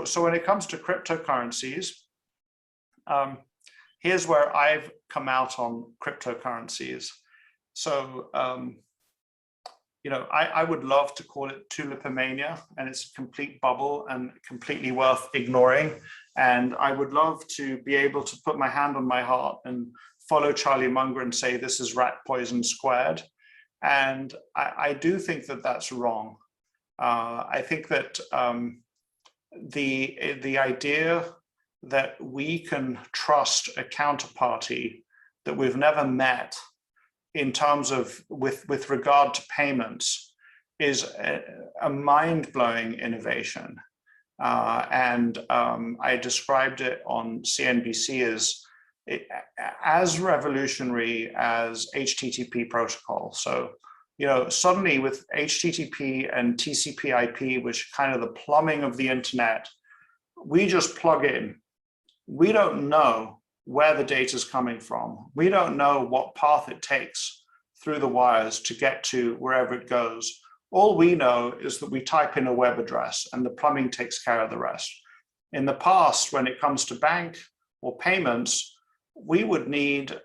so when it comes to cryptocurrencies, here's where I've come out on cryptocurrencies. So, I would love to call it tulipomania, and it's a complete bubble and completely worth ignoring. And I would love to be able to put my hand on my heart and follow Charlie Munger and say this is rat poison squared. And I do think that that's wrong. I think that the idea that we can trust a counterparty that we've never met in terms of with regard to payments is a mind-blowing innovation. And I described it on CNBC as revolutionary as HTTP protocol. So, suddenly with HTTP and TCP/IP, which kind of the plumbing of the internet, we just plug in. We don't know where the data is coming from. We don't know what path it takes through the wires to get to wherever it goes. All we know is that we type in a web address and the plumbing takes care of the rest. In the past, when it comes to bank or payments, we would need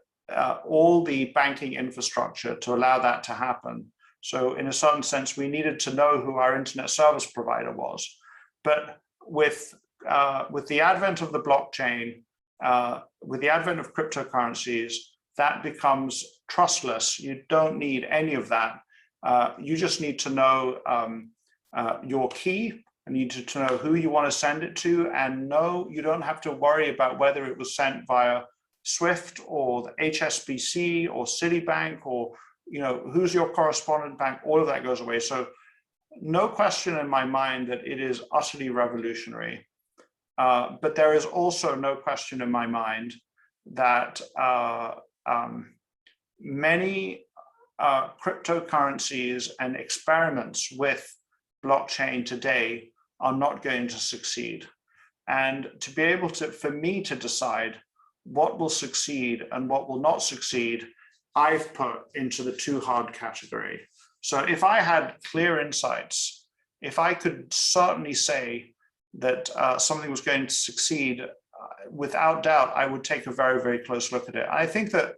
all the banking infrastructure to allow that to happen. So in a certain sense, we needed to know who our internet service provider was. But with the advent of the blockchain, with the advent of cryptocurrencies, that becomes trustless. You don't need any of that. You just need to know your key, and you need to know who you want to send it to, and no, you don't have to worry about whether it was sent via SWIFT or the HSBC or Citibank or who's your correspondent bank. All of that goes away. So no question in my mind that it is utterly revolutionary. But there is also no question in my mind that many cryptocurrencies and experiments with blockchain today are not going to succeed. And to be able to, for me to decide what will succeed and what will not succeed, I've put into the too hard category. So if I had clear insights, if I could certainly say that something was going to succeed, without doubt, I would take a very, very close look at it. I think that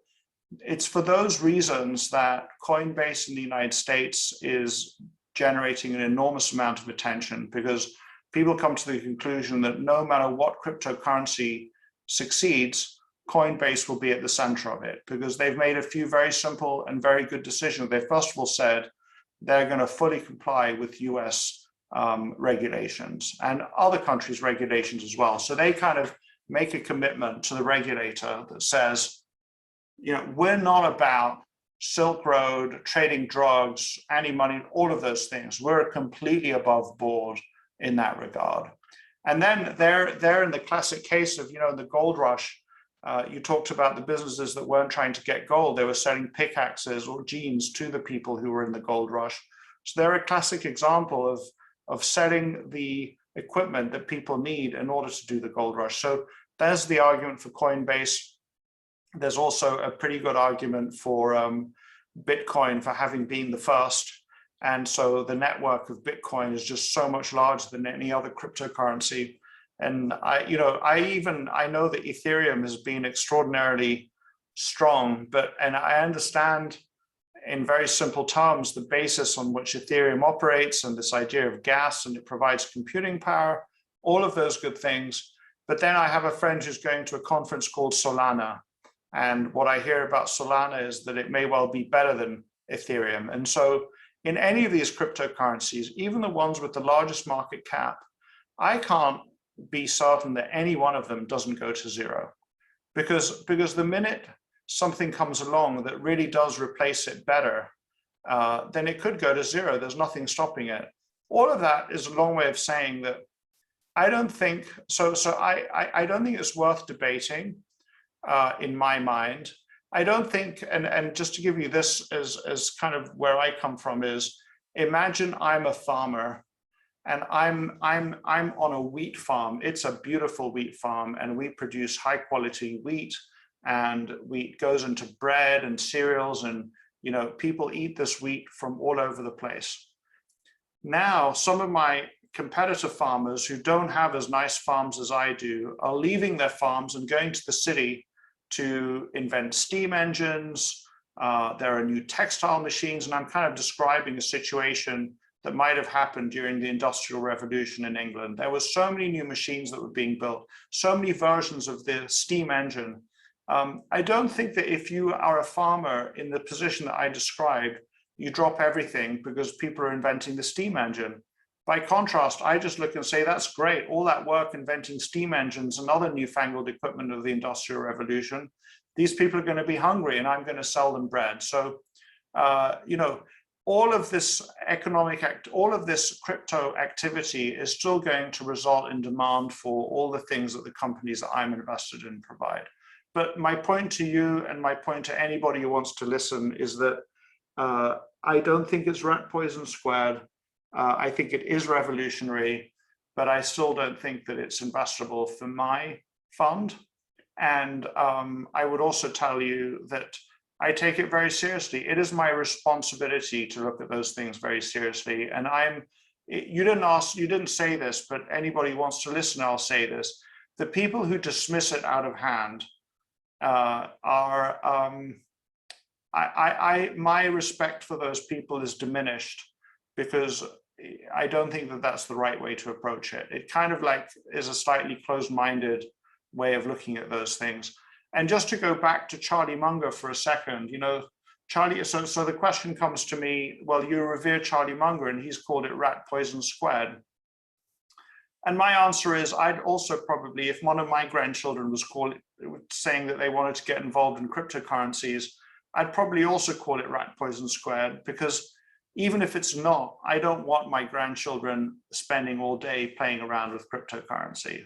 it's for those reasons that Coinbase in the United States is generating an enormous amount of attention, because people come to the conclusion that no matter what cryptocurrency succeeds, Coinbase will be at the center of it, because they've made a few very simple and very good decisions. They first of all said they're going to fully comply with US regulations and other countries' regulations as well. So they kind of make a commitment to the regulator that says, we're not about Silk Road, trading drugs, anti-money, all of those things. We're completely above board in that regard. And then they're in the classic case of, in the gold rush, you talked about the businesses that weren't trying to get gold. They were selling pickaxes or jeans to the people who were in the gold rush. So they're a classic example of selling the equipment that people need in order to do the gold rush. So there's the argument for Coinbase. There's also a pretty good argument for Bitcoin for having been the first. And so the network of Bitcoin is just so much larger than any other cryptocurrency. And I know that Ethereum has been extraordinarily strong, and I understand in very simple terms the basis on which Ethereum operates and this idea of gas, and it provides computing power, all of those good things. But then I have a friend who's going to a conference called Solana. And what I hear about Solana is that it may well be better than Ethereum. And so in any of these cryptocurrencies, even the ones with the largest market cap, I can't be certain that any one of them doesn't go to zero. Because the minute something comes along that really does replace it better, then it could go to zero. There's nothing stopping it. All of that is a long way of saying that I don't think, I don't think it's worth debating in my mind. I don't think, and just to give you this as kind of where I come from is, imagine I'm a farmer and I'm on a wheat farm. It's a beautiful wheat farm, and we produce high quality wheat, and wheat goes into bread and cereals, and people eat this wheat from all over the place. Now, some of my competitor farmers who don't have as nice farms as I do are leaving their farms and going to the city to invent steam engines. There are new textile machines, and I'm kind of describing a situation that might have happened during the Industrial Revolution in England. There were so many new machines that were being built, so many versions of the steam engine. I don't think that if you are a farmer in the position that I described, you drop everything because people are inventing the steam engine. By contrast, I just look and say, that's great. All that work inventing steam engines and other newfangled equipment of the Industrial Revolution, these people are going to be hungry and I'm going to sell them bread. So, you know, all of this all of this crypto activity is still going to result in demand for all the things that the companies that I'm invested in provide. But my point to you and my point to anybody who wants to listen is that I don't think it's rat poison squared. I think it is revolutionary, but I still don't think that it's investable for my fund. And I would also tell you that I take it very seriously. It is my responsibility to look at those things very seriously. And you didn't say this, but anybody who wants to listen, I'll say this. The people who dismiss it out of hand my respect for those people is diminished, because I don't think that that's the right way to approach it. It kind of like is a slightly closed-minded way of looking at those things. And just to go back to Charlie Munger for a second, you know, Charlie, so the question comes to me, well, you revere Charlie Munger and he's called it rat poison squared. And my answer is, I'd also probably, if one of my grandchildren was saying that they wanted to get involved in cryptocurrencies, I'd probably also call it rat poison squared, because even if it's not, I don't want my grandchildren spending all day playing around with cryptocurrency.